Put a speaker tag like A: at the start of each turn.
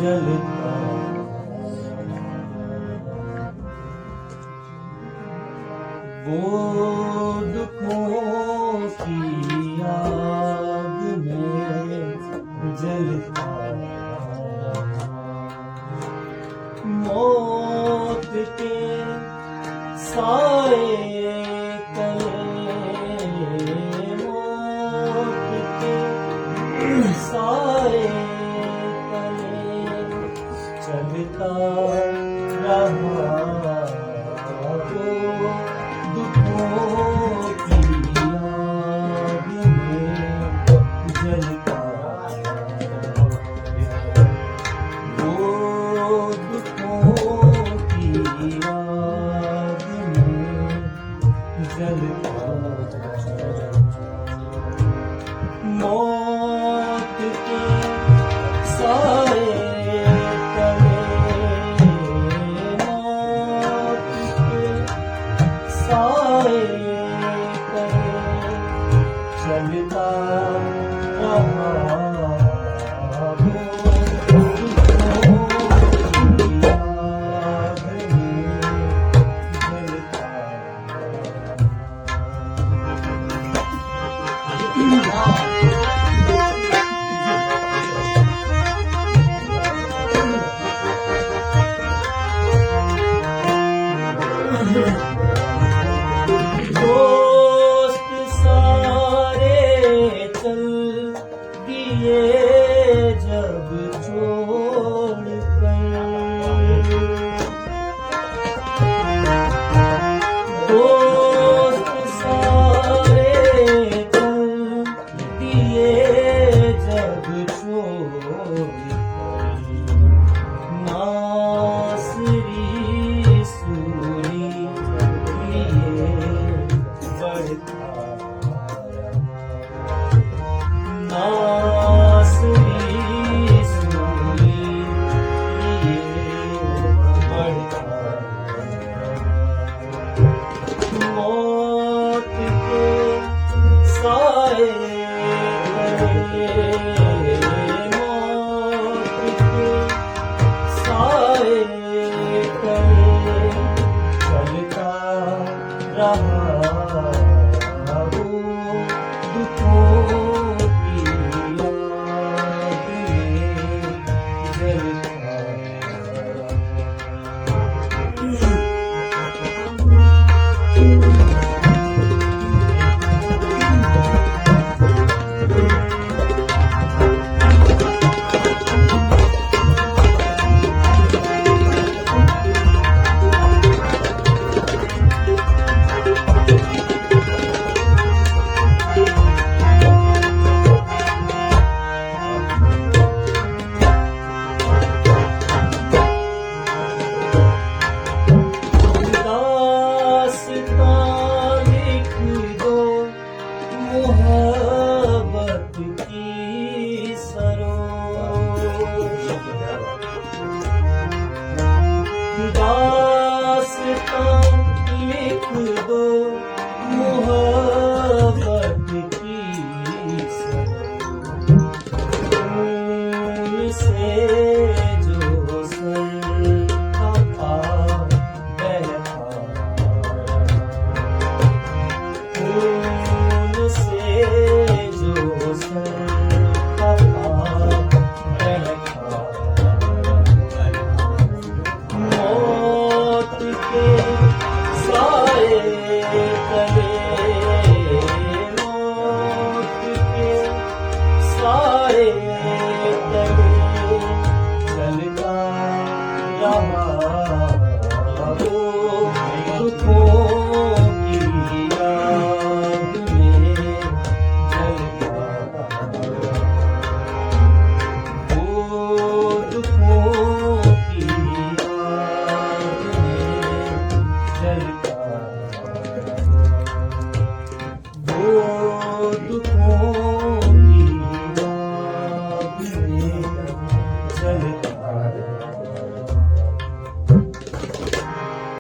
A: जलता वो दुखों की आग में जलता मौत के साए तले मौत के साए तले चलता रहा वो दुखों की आग में जलता वो दुखों की आग में जलता मौत के साए तले मौत के साए तले चलता रहा वो दुखों की आग में जलता दोस्त सारे चल दिए जब छोड़ कर दोस्त सारे चल दिए जब छोड़ कर नासरी सूरी लिए बढ़ता